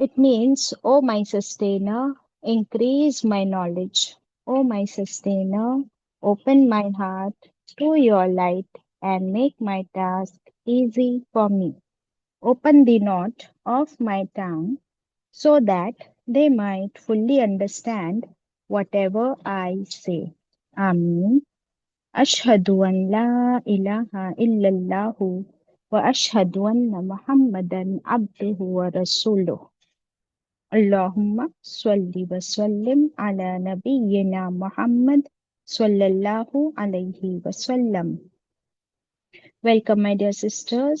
It means, O my sustainer, increase my knowledge. O my sustainer, open my heart to your light and make my task easy for me. Open the knot of my tongue so that they might fully understand whatever I say. Ameen. Ashhadu an la ilaha illallahu wa ashhadu anna Muhammadan abduhu wa rasuluh. Allahumma salli wa sallim ala nabiyyina Muhammad sallallahu alayhi wa sallam. Welcome my dear sisters.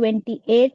28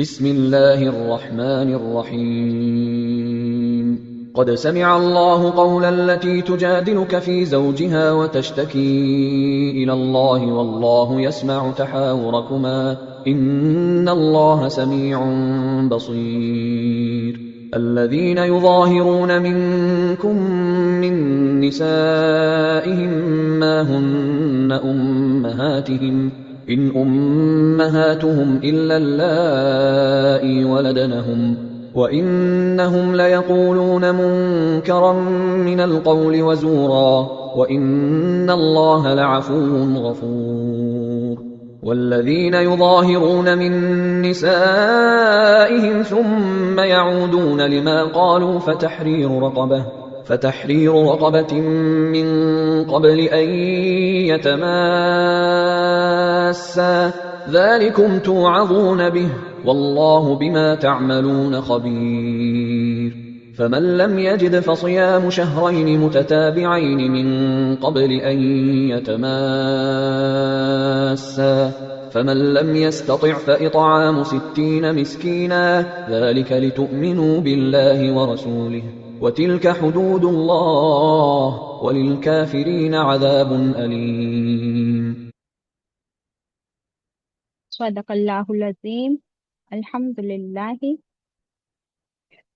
بسم الله الرحمن الرحيم قد سمع الله قول التي تجادلك في زوجها وتشتكي إلى الله والله يسمع تحاوركما إن الله سميع بصير الذين يظاهرون منكم من نسائهم ما هن أمهاتهم إن أمهاتهم إلا اللائي ولدنهم وإنهم ليقولون منكرا من القول وزورا وإن الله لعفو غفور والذين يظاهرون من نسائهم ثم يعودون لما قالوا فتحرير رقبة من قبل أن يتماسا ذلكم توعظون به والله بما تعملون خبير فمن لم يجد فصيام شهرين متتابعين من قبل أن يتماسا فمن لم يستطع فإطعام 60 مسكينا ذلك لتؤمنوا بالله ورسوله وتلك حدود الله وللكافرين عذاب أليم. Sadaqallahul Azim. Alhamdulillahi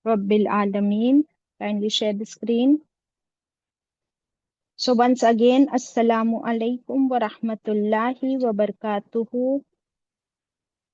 Rabbil Alameen. Kindly share the screen. So once again, Assalamu alaikum wa rahmatullahi wa barakatuhu.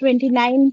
29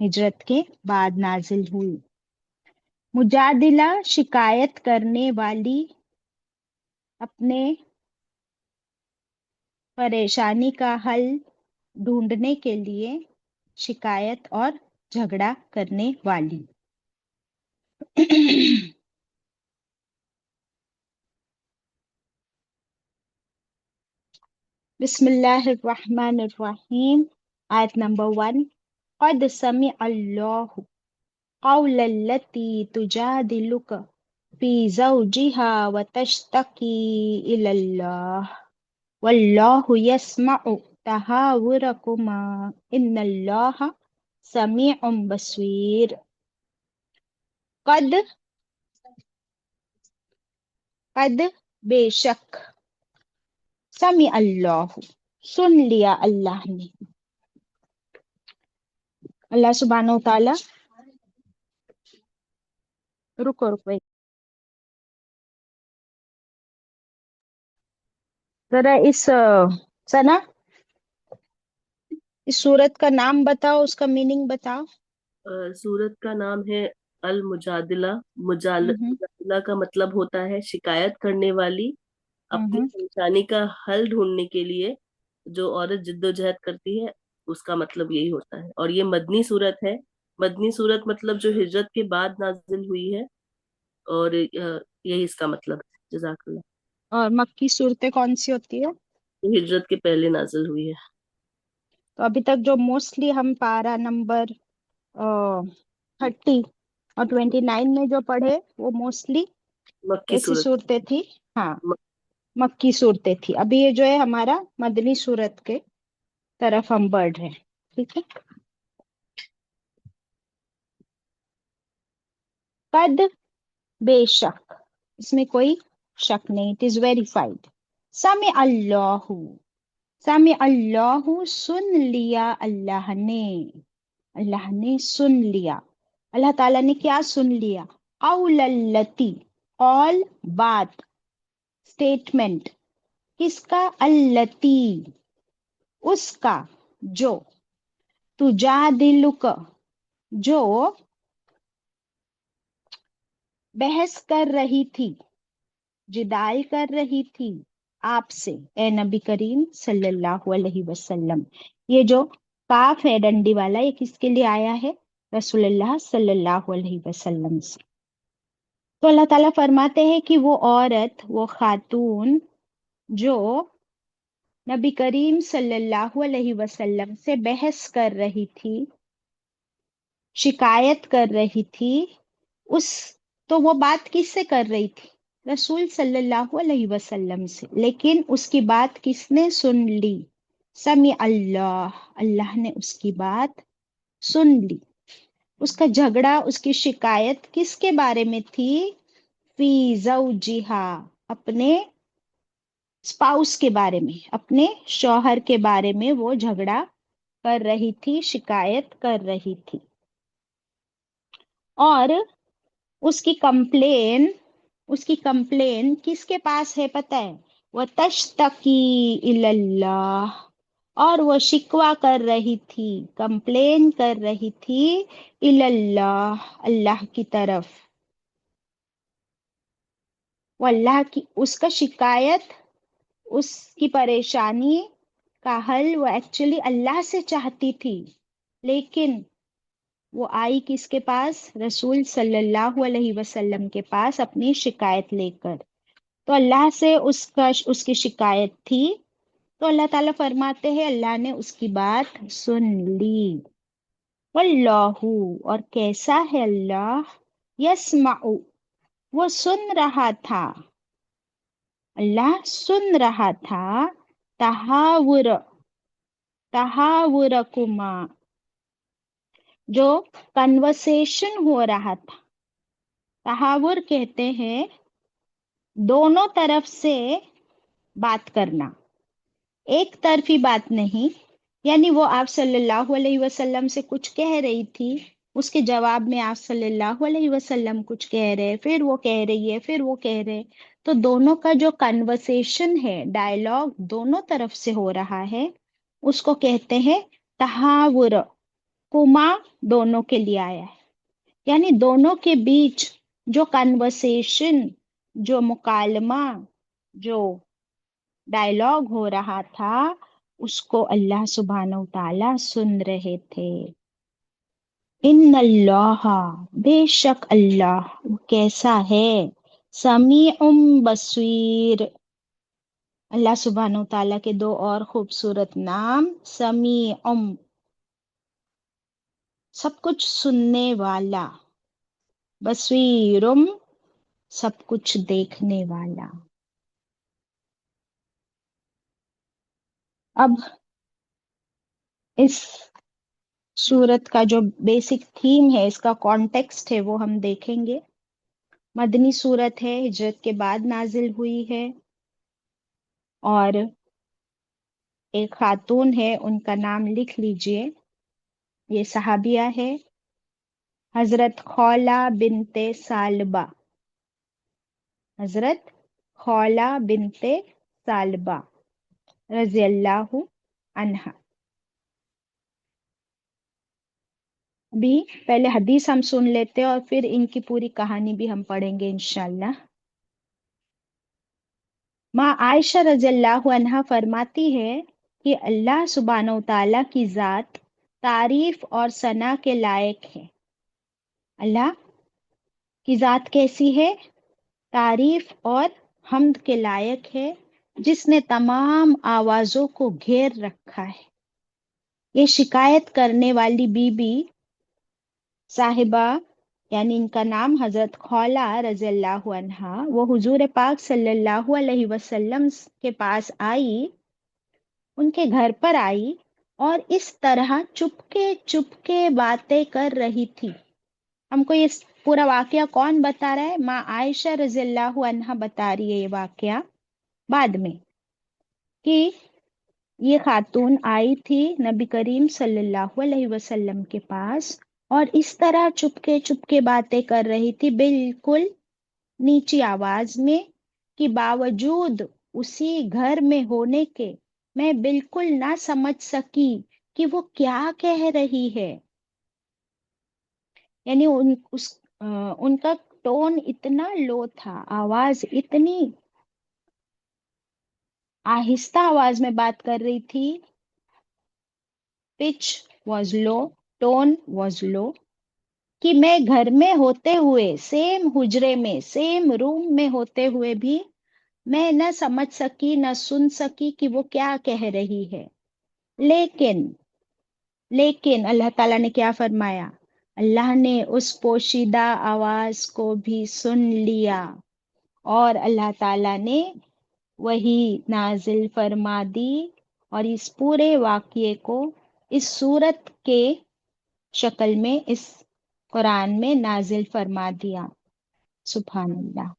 ہجرت کے بعد نازل ہوئی۔ مجادلہ شکایت کرنے والی، اپنے پریشانی کا حل ڈھونڈنے کے لیے شکایت اور جھگڑا کرنے والی۔ بسم اللہ الرحمن الرحیم، آیت نمبر 1۔ قد سمع اللہ قول التی تجادلک فی زوجها وتشتکی الی اللہ واللہ یسمع تحاورکما ان اللہ سمیع بصیر۔ قد بے شک، سمع اللہ سن لیا اللہ نے، اللہ سبحانہ و تعالی، رکو ذرا سنا اس سورت کا نام بتاؤ، اس کا میننگ بتاؤ۔ سورت کا نام ہے المجادلہ۔ مجادلہ کا مطلب ہوتا ہے شکایت کرنے والی، اپنی پریشانی کا حل ڈھونڈنے کے لیے جو عورت جد و جہد کرتی ہے، اس کا مطلب یہی ہوتا ہے۔ اور یہ مدنی سورت ہے۔ مدنی سورت مطلب جو ہجرت کے بعد نازل ہوئی ہے، اور یہی اس کا مطلب ہے۔ جزاک اللہ۔ اور مکی صورتیں کون سی ہوتی ہے؟ ہجرت کے پہلے نازل ہوئی ہے۔ تو ابھی تک جو موسٹلی ہم پارا نمبر 30 اور 29 میں جو پڑھے وہ موسٹلی مکی ایسی سورت صورتیں تھی، ہاں مکی صورتیں تھی۔ ابھی یہ جو ہے ہمارا مدنی صورت کے طرف ہم بڑھ رہے ہیں، ٹھیک ہے۔ قد بے شک، اس میں کوئی شک نہیں، اٹ از ویریفائڈ۔ سمع اللہ، سمع اللہ سن لیا اللہ نے، اللہ نے سن لیا، اللہ تعالیٰ نے کیا سن لیا؟ قول التی، قول بات، اسٹیٹمنٹ، کس کا؟ التی، اس کا، جو، تجادلک، جو بحث کر رہی تھی، جدال کر رہی تھی آپ سے، اے نبی کریم صلی اللہ علیہ وسلم۔ یہ جو کاف ہے ڈنڈی والا، یہ کس کے لیے آیا ہے؟ رسول اللہ صلی اللہ علیہ وسلم سے۔ تو اللہ تعالیٰ فرماتے ہیں کہ وہ عورت، وہ خاتون جو نبی کریم صلی اللہ علیہ وسلم سے بحث کر رہی تھی، شکایت کر رہی تھی، تو وہ بات کس سے کر رہی تھی؟ رسول صلی اللہ علیہ وسلم سے۔ لیکن اس کی بات کس نے سن لی؟ سمع اللہ، اللہ نے اس کی بات سن لی۔ اس کا جھگڑا، اس کی شکایت کس کے بارے میں تھی؟ فی زوجہا، اپنے اسپاؤس کے بارے میں، اپنے شوہر کے بارے میں وہ جھگڑا کر رہی تھی، شکایت کر رہی تھی۔ اور اس کی کمپلین کس کے پاس ہے پتہ ہے؟ وَتَشْتَكِي إِلَى اللَّهِ، اور وہ شکوہ کر رہی تھی، کمپلین کر رہی تھی، إِلَى اللَّهِ، اللہ کی طرف۔ وہ اللہ کی، اس کا شکایت، اس کی پریشانی کا حل وہ ایکچولی اللہ سے چاہتی تھی، لیکن وہ آئی کس کے پاس؟ رسول صلی اللہ علیہ وسلم کے پاس اپنی شکایت لے کر۔ تو اللہ سے اس کی شکایت تھی، تو اللہ تعالیٰ فرماتے ہیں اللہ نے اس کی بات سن لی۔ واللہ، اور کیسا ہے اللہ؟ یسمع، وہ سن رہا تھا، اللہ سن رہا تھا، تحاورکما، جو کنورسیشن ہو رہا تھا۔ تحاور کہتے ہیں دونوں طرف سے بات کرنا، ایک طرفی بات نہیں، یعنی وہ آپ صلی اللہ علیہ وسلم سے کچھ کہہ رہی تھی، اس کے جواب میں آپ صلی اللہ علیہ وسلم کچھ کہہ رہے، پھر وہ کہہ رہی ہے، پھر وہ کہہ رہے، تو دونوں کا جو کنورسیشن ہے، ڈائلاگ دونوں طرف سے ہو رہا ہے، اس کو کہتے ہیں تحاور۔ کما دونوں کے لیے آیا ہے، یعنی دونوں کے بیچ جو کنورسیشن، جو مکالمہ، جو ڈائلاگ ہو رہا تھا، اس کو اللہ سبحانہ وتعالی سن رہے تھے۔ ان اللہ، بے شک اللہ، وہ کیسا ہے، سمیع بصیر۔ اللہ سبحانہ وتعالی کے دو اور خوبصورت نام، سمیع، سب کچھ سننے والا، بصیرم، سب کچھ دیکھنے والا۔ اب اس سورت کا جو بیسک تھیم ہے، اس کا کانٹیکسٹ ہے، وہ ہم دیکھیں گے۔ مدنی سورت ہے، ہجرت کے بعد نازل ہوئی ہے، اور ایک خاتون ہے، ان کا نام لکھ لیجئے، یہ صحابیہ ہے، حضرت خولہ بنت ثعلبہ، حضرت خولہ بنت ثعلبہ رضی اللہ عنہا۔ ابھی پہلے حدیث ہم سن لیتے اور پھر ان کی پوری کہانی بھی ہم پڑھیں گے انشاءاللہ۔ ماں عائشہ رضی اللہ عنہا فرماتی ہے کہ اللہ سبحانہ وتعالیٰ کی ذات تعریف اور ثنا کے لائق ہے۔ اللہ کی ذات کیسی ہے؟ تعریف اور حمد کے لائق ہے، جس نے تمام آوازوں کو گھیر رکھا ہے۔ یہ شکایت کرنے والی بی بی صاحبہ، یعنی ان کا نام حضرت خولہ رضی اللہ عنہا، وہ حضور پاک صلی اللہ علیہ وسلم کے پاس آئی، ان کے گھر پر آئی، اور اس طرح چپکے چپکے باتیں کر رہی تھی۔ ہم کو یہ پورا واقعہ کون بتا رہا ہے؟ ماں عائشہ رضی اللہ عنہا بتا رہی ہے یہ واقعہ بعد میں، کہ یہ خاتون آئی تھی نبی کریم صلی اللہ علیہ وسلم کے پاس، اور اس طرح چپکے چپکے باتیں کر رہی تھی، بالکل نیچی آواز میں، کہ باوجود اسی گھر میں ہونے کے میں بالکل نہ سمجھ سکی کہ وہ کیا کہہ رہی ہے۔ یعنی ان کا ٹون اتنا لو تھا، آواز اتنی آہستہ آواز میں بات کر رہی تھی، pitch was low, tone was low, کہ میں گھر میں ہوتے ہوئے، سیم حجرے میں، سیم روم میں ہوتے ہوئے بھی میں نہ سمجھ سکی، نہ سن سکی کہ وہ کیا کہہ رہی ہے۔ لیکن اللہ تعالیٰ نے کیا فرمایا؟ اللہ نے اس پوشیدہ آواز کو بھی سن لیا، اور اللہ تعالیٰ نے وہی نازل فرما دی، اور اس پورے واقعے کو اس صورت کے شکل میں اس قرآن میں نازل فرما دیا۔ سبحان اللہ۔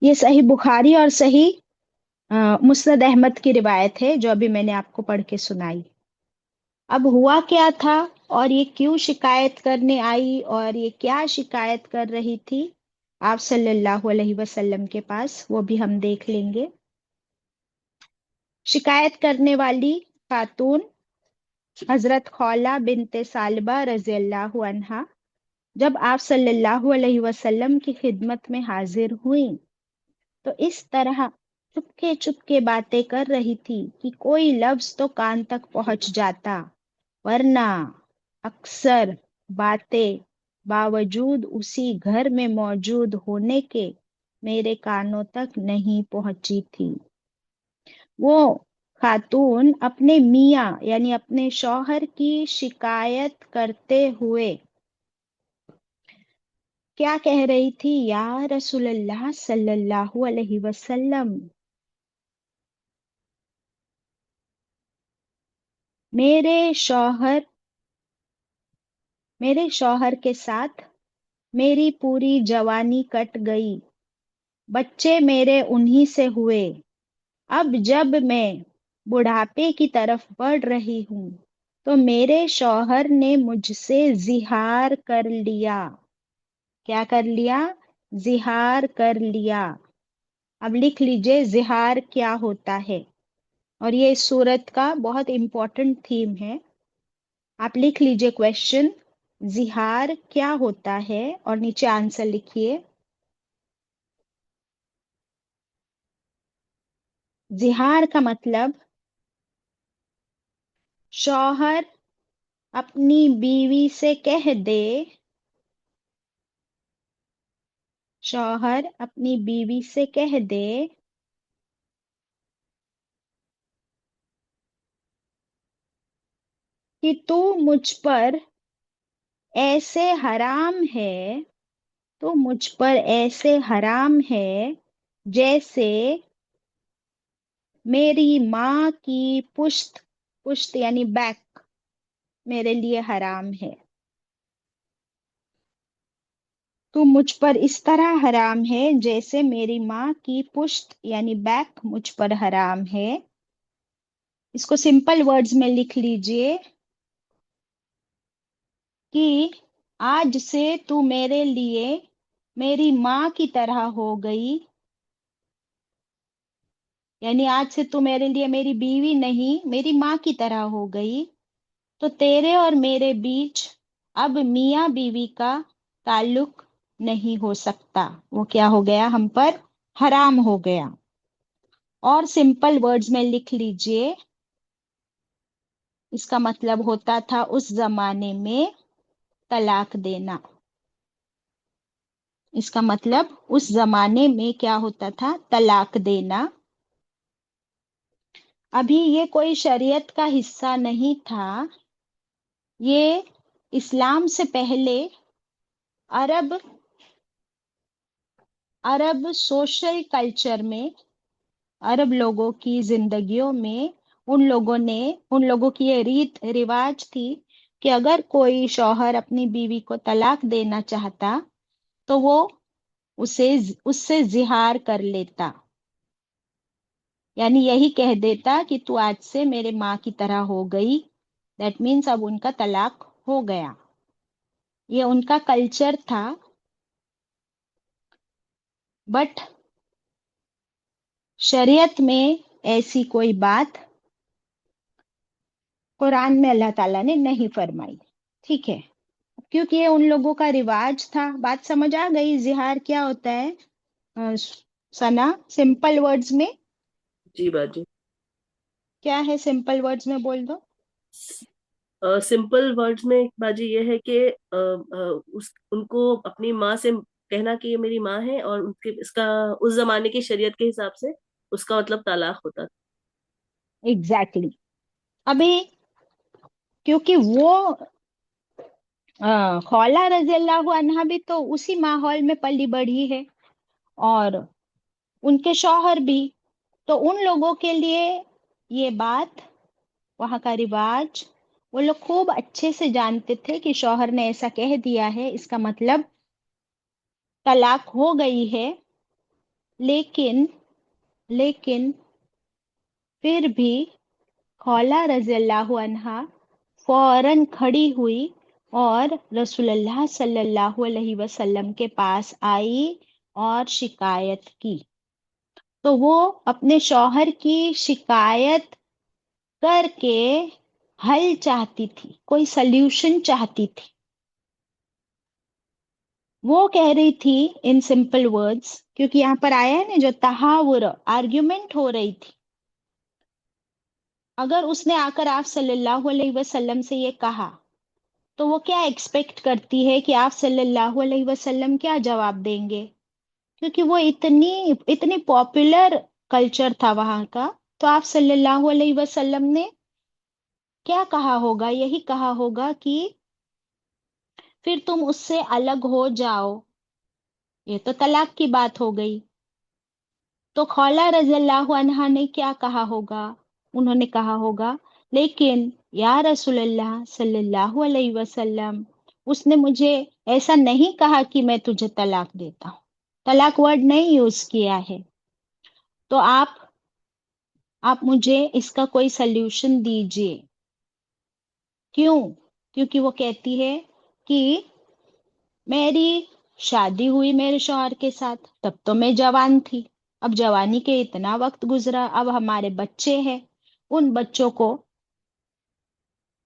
یہ صحیح بخاری اور صحیح مسند احمد کی روایت ہے، جو ابھی میں نے آپ کو پڑھ کے سنائی۔ اب ہوا کیا تھا، اور یہ کیوں شکایت کرنے آئی، اور یہ کیا شکایت کر رہی تھی آپ صلی اللہ علیہ وسلم کے پاس، وہ بھی ہم دیکھ لیں گے۔ شکایت کرنے والی خاتون حضرت خولہ بنت ثعلبہ رضی اللہ عنہا جب آپ صلی اللہ علیہ وسلم کی خدمت میں حاضر ہوئیں، تو اس طرح چپکے چپکے باتیں کر رہی تھی کہ کوئی لفظ تو کان تک پہنچ جاتا، ورنہ اکثر باتیں باوجود اسی گھر میں موجود ہونے کے میرے کانوں تک نہیں پہنچی تھی۔ وہ خاتون اپنے میاں یعنی اپنے شوہر کی شکایت کرتے ہوئے کیا کہہ رہی تھی؟ یا رسول اللہ صلی اللہ علیہ وسلم، میرے شوہر کے ساتھ میری پوری جوانی کٹ گئی، بچے میرے انہی سے ہوئے، اب جب میں بڑھاپے کی طرف بڑھ رہی ہوں تو میرے شوہر نے مجھ سے زہار کر لیا۔ کیا کر لیا؟ زہار کر لیا۔ اب لکھ لیجئے زہار کیا ہوتا ہے، اور یہ اس سورت کا بہت امپورٹنٹ تھیم ہے۔ آپ لکھ لیجئے کوشچن، زہار کیا ہوتا ہے، اور نیچے آنسر لکھیے۔ زہار کا مطلب شوہر اپنی بیوی سے کہہ دے، شوہر اپنی بیوی سے کہہ دے کہ تو مجھ پر ایسے حرام ہے، تو مجھ پر ایسے حرام ہے جیسے میری ماں کی پشت، پشت یعنی بیک، میرے لیے حرام ہے۔ تو مجھ پر اس طرح حرام ہے جیسے میری ماں کی پشت یعنی بیک مجھ پر حرام ہے۔ اس کو سمپل ورڈز میں لکھ لیجئے کہ آج سے تو میرے لیے میری ماں کی طرح ہو گئی، یعنی آج سے تو میرے لیے میری بیوی نہیں، میری ماں کی طرح ہو گئی، تو تیرے اور میرے بیچ اب میاں بیوی کا تعلق نہیں ہو سکتا، وہ کیا ہو گیا، ہم پر حرام ہو گیا۔ اور سمپل ورڈز میں لکھ لیجئے، اس کا مطلب ہوتا تھا اس زمانے میں طلاق دینا۔ اس کا مطلب اس زمانے میں کیا ہوتا تھا، طلاق دینا۔ ابھی یہ کوئی شریعت کا حصہ نہیں تھا، یہ اسلام سے پہلے عرب سوشل کلچر میں، عرب لوگوں کی زندگیوں میں ان لوگوں کی یہ ریت رواج تھی کہ اگر کوئی شوہر اپنی بیوی کو طلاق دینا چاہتا تو وہ اس سے زہار کر لیتا، یعنی یہی کہہ دیتا کہ تو آج سے میرے ماں کی طرح ہو گئی، دیٹ مینس اب ان کا طلاق ہو گیا۔ یہ ان کا کلچر تھا، بٹ شریعت میں ایسی کوئی بات قرآن میں اللہ تعالیٰ نے نہیں فرمائی، ٹھیک ہے، کیونکہ یہ ان لوگوں کا رواج تھا۔ بات سمجھ آ گئی زہار کیا ہوتا ہے؟ ثنا، سمپل ورڈز میں جی باجی۔ کیا ہے، سمپل ورڈز میں بول دو۔ سمپل ورڈز میں باجی یہ ہے کہ ان کو اپنی ماں سے کہنا کہ یہ میری ماں ہے، اور اس کا اس زمانے کی شریعت کے حساب سے اس کا مطلب طلاق ہوتا تھا۔ ایگزیکٹلی۔ ابھی کیونکہ وہ خولہ رضی اللہ عنہا بھی تو اسی ماحول میں پلی بڑھی ہے، اور ان کے شوہر بھی، تو ان لوگوں کے لیے یہ بات، وہاں کا رواج، وہ لوگ خوب اچھے سے جانتے تھے کہ شوہر نے ایسا کہہ دیا ہے، اس کا مطلب طلاق ہو گئی ہے۔ لیکن پھر بھی خولہ رضی اللہ عنہا فوراً کھڑی ہوئی اور رسول اللہ صلی اللہ علیہ وسلم کے پاس آئی اور شکایت کی۔ تو وہ اپنے شوہر کی شکایت کر کے حل چاہتی تھی، کوئی سلیوشن چاہتی تھی۔ وہ کہہ رہی تھی ان سمپل ورڈز، کیونکہ یہاں پر آیا ہے نا جو تحاور، آرگیومنٹ ہو رہی تھی، اگر اس نے آ کر آپ صلی اللہ علیہ وسلم سے یہ کہا تو وہ کیا ایکسپیکٹ کرتی ہے کہ آپ صلی اللہ علیہ وسلم کیا جواب دیں گے، کیونکہ وہ اتنی پاپولر کلچر تھا وہاں کا، تو آپ صلی اللہ علیہ وسلم نے کیا کہا ہوگا، یہی کہا ہوگا کہ پھر تم اس سے الگ ہو جاؤ، یہ تو طلاق کی بات ہو گئی۔ تو خولہ رضی اللہ عنہا نے کیا کہا ہوگا، انہوں نے کہا ہوگا لیکن یا رسول اللہ صلی اللہ علیہ وسلم، اس نے مجھے ایسا نہیں کہا کہ میں تجھے طلاق دیتا ہوں، طلاق ورڈ نہیں یوز کیا ہے، تو آپ مجھے اس کا کوئی سلیوشن دیجئے۔ کیونکہ وہ کہتی ہے کہ میری شادی ہوئی میرے شوہر کے ساتھ، تب تو میں جوان تھی، اب جوانی کے اتنا وقت گزرا، اب ہمارے بچے ہیں، ان بچوں کو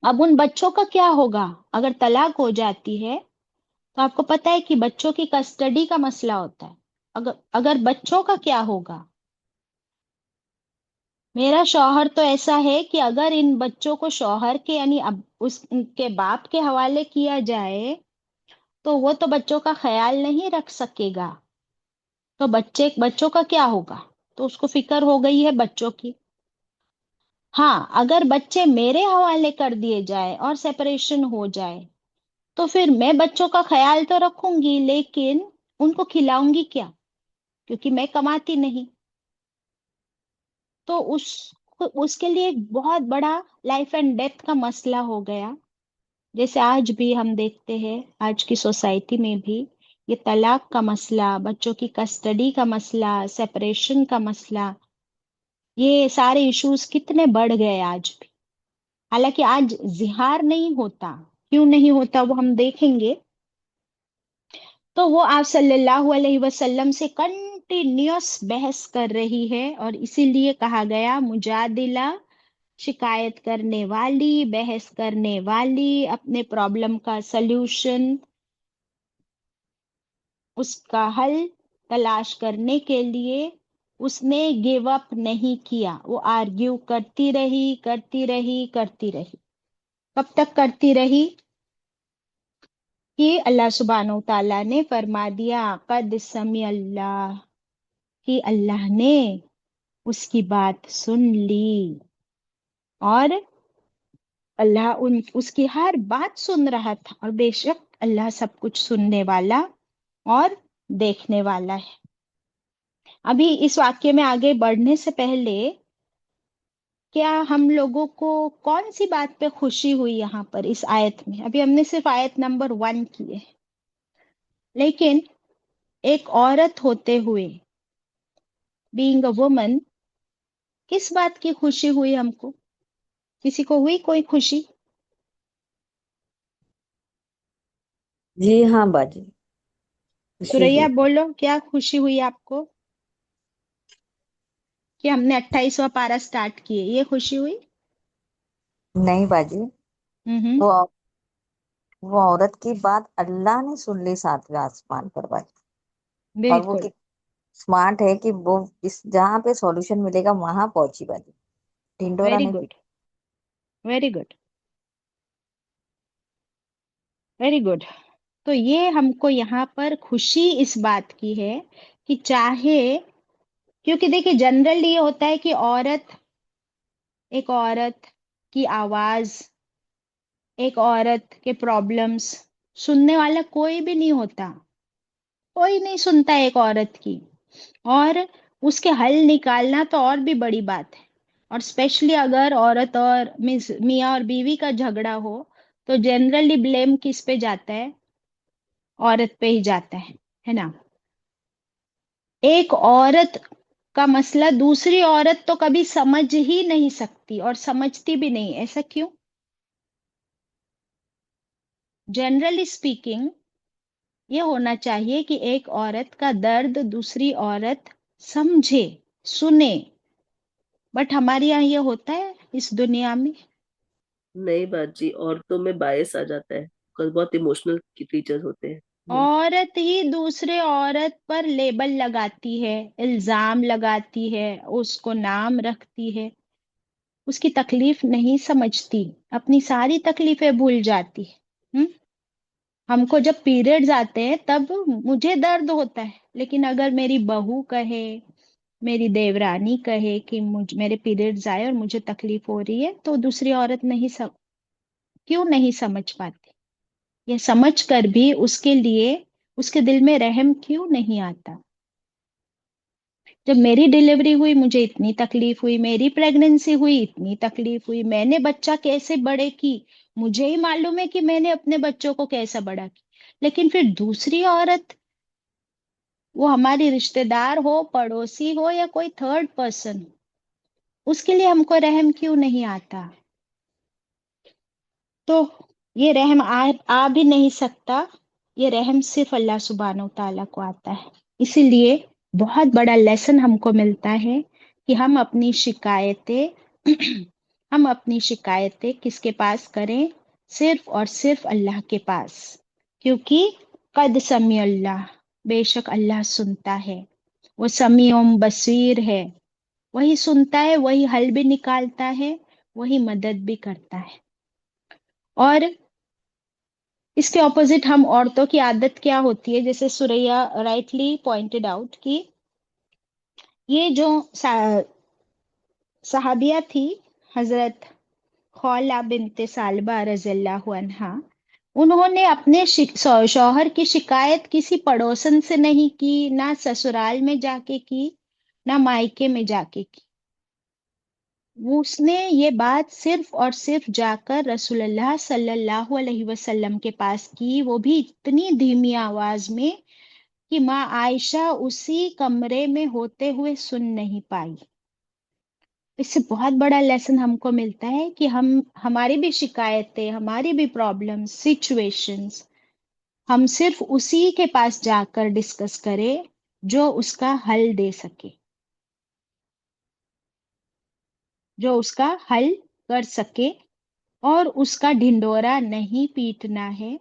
اب ان بچوں کا کیا ہوگا اگر طلاق ہو جاتی ہے؟ تو آپ کو پتا ہے کہ بچوں کی کسٹڈی کا مسئلہ ہوتا ہے. اگر بچوں کا کیا ہوگا؟ میرا شوہر تو ایسا ہے کہ اگر ان بچوں کو شوہر کے یعنی اب اس ان کے باپ کے حوالے کیا جائے تو وہ تو بچوں کا خیال نہیں رکھ سکے گا. تو بچوں کا کیا ہوگا؟ تو اس کو فکر ہو گئی ہے بچوں کی. ہاں اگر بچے میرے حوالے کر دیے جائے اور سیپریشن ہو جائے تو پھر میں بچوں کا خیال تو رکھوں گی، لیکن ان کو کھلاؤں گی کیا؟ کیونکہ میں کماتی نہیں. تو اس کے لیے ایک بہت بڑا لائف اینڈ ڈیتھ کا مسئلہ ہو گیا. جیسے آج بھی ہم دیکھتے ہیں آج کی سوسائٹی میں بھی یہ طلاق کا مسئلہ، بچوں کی کسٹڈی کا مسئلہ، سیپریشن کا مسئلہ، یہ سارے ایشوز کتنے بڑھ گئے آج بھی. حالانکہ آج زہار نہیں ہوتا. کیوں نہیں ہوتا وہ ہم دیکھیں گے. تو وہ آپ صلی اللہ علیہ وسلم سے کنٹینیوس بحث کر رہی ہے، اور اسی لیے کہا گیا مجادلہ، شکایت کرنے والی، بحث کرنے والی، اپنے پرابلم کا سلوشن، اس کا حل تلاش کرنے کے لیے اس نے گیو اپ نہیں کیا. وہ آرگیو کرتی رہی کرتی رہی کرتی رہی. کب تک کرتی رہی؟ کہ اللہ سبحانہ و تعالیٰ نے فرما دیا قد سمع اللہ، کہ اللہ نے اس کی بات سن لی، اور اللہ اس کی ہر بات سن رہا تھا، اور بے شک اللہ سب کچھ سننے والا اور دیکھنے والا ہے. ابھی اس واقعے میں آگے بڑھنے سے پہلے کیا ہم لوگوں کو کون سی بات پہ خوشی ہوئی یہاں پر اس آیت میں؟ ابھی ہم نے صرف آیت نمبر 1 کی ہے، لیکن ایک عورت ہوتے ہوئے بینگ اے وومن کس بات کی خوشی ہوئی ہم کو؟ کسی کو ہوئی کوئی خوشی؟ جی ہاں باجی، خوشی سوریا ہوئی. بولو، کیا خوشی ہوئی آپ کو کہ ہم نے 28واں پارہ سٹارٹ کیے؟ یہ خوشی ہوئی؟ نہیں باجی، ہوں. وہ وہ عورت کی بات اللہ نے سن لی 7ویں آسمان پر باجی. اور وہ بالکل. اسمارٹ ہے کہ وہ جہاں پہ سولوشن ملے گا وہاں پہنچی باجی، ڈھنڈورا ویری نہیں good, very good, very good. تو یہ ہم کو یہاں پر خوشی اس بات کی ہے کہ چاہے، کیونکہ دیکھیں جنرلی یہ ہوتا ہے کہ ایک عورت کی آواز، ایک عورت کے پرابلمس سننے والا کوئی بھی نہیں ہوتا. کوئی نہیں سنتا ایک عورت کی، اور اس کے حل نکالنا تو اور بھی بڑی بات ہے. اور اسپیشلی اگر عورت اور میاں اور بیوی کا جھگڑا ہو تو جنرلی بلیم کس پہ جاتا ہے؟ عورت پہ ہی جاتا ہے نا. ایک عورت کا مسئلہ دوسری عورت تو کبھی سمجھ ہی نہیں سکتی، اور سمجھتی بھی نہیں. ایسا کیوں؟ جنرلی اسپیکنگ یہ ہونا چاہیے کہ ایک عورت کا درد دوسری عورت سمجھے، سنے. بٹ ہمارے یہاں یہ ہوتا ہے اس دنیا میں؟ نہیں باجی، عورتوں میں باعث آ جاتا ہے، بہت ایموشنل ٹیچر ہوتے ہیں. عورت ہی دوسرے عورت پر لیبل لگاتی ہے، الزام لگاتی ہے، اس کو نام رکھتی ہے، اس کی تکلیف نہیں سمجھتی، اپنی ساری تکلیفیں بھول جاتی ہے. ہم کو جب پیریڈز آتے ہیں تب مجھے درد ہوتا ہے، لیکن اگر میری بہو کہے، میری دیورانی کہے کہ میرے پیریڈز آئے اور مجھے تکلیف ہو رہی ہے، تو دوسری عورت کیوں نہیں سمجھ پاتی؟ یہ سمجھ کر بھی اس کے لیے اس کے دل میں رحم کیوں نہیں آتا؟ جب میری ڈیلیوری ہوئی مجھے اتنی تکلیف ہوئی، میری پریگننسی ہوئی اتنی تکلیف ہوئی، میں نے بچہ کیسے بڑے کی مجھے ہی معلوم ہے کہ میں نے اپنے بچوں کو کیسا بڑا کی. لیکن پھر دوسری عورت، وہ ہماری رشتہ دار ہو، پڑوسی ہو، یا کوئی تھرڈ پرسن، اس کے لیے ہم کو رحم کیوں نہیں آتا؟ تو یہ رحم آ بھی نہیں سکتا. یہ رحم صرف اللہ سبحانہ و تعالیٰ کو آتا ہے. اسی لیے بہت بڑا لیسن ہم کو ملتا ہے کہ ہم اپنی شکایتیں ہم اپنی شکایتیں کس کے پاس کریں؟ صرف اور صرف اللہ کے پاس، کیونکہ قد سمیع اللہ، بے شک اللہ سنتا ہے، وہ سمیع بصیر ہے، وہی سنتا ہے، وہی حل بھی نکالتا ہے، وہی مدد بھی کرتا ہے۔ اور اس کے اپوزٹ ہم عورتوں کی عادت کیا ہوتی ہے، جیسے سوریا رائٹلی پوائنٹڈ آؤٹ کہ یہ جو صحابیہ تھی حضرت خولہ بنت ثعلبہ رضی اللہ عنہا، انہوں نے اپنے شوہر کی شکایت کسی پڑوسن سے نہیں کی، نہ سسرال میں جا کے کی، نہ مائکے میں جا کے کی۔ اس نے یہ بات صرف اور صرف جا کر رسول اللہ صلی اللہ علیہ وسلم کے پاس کی، وہ بھی اتنی دھیمی آواز میں کہ ماں عائشہ اسی کمرے میں ہوتے ہوئے سن نہیں پائی۔ اس سے بہت بڑا لیسن ہم کو ملتا ہے کہ ہماری بھی شکایتیں، ہماری بھی پرابلم سچویشنز ہم صرف اسی کے پاس جا کر ڈسکس کریں جو اس کا حل دے سکے، جو اس کا حل کر سکے، اور اس کا ڈھنڈورا نہیں پیٹنا ہے۔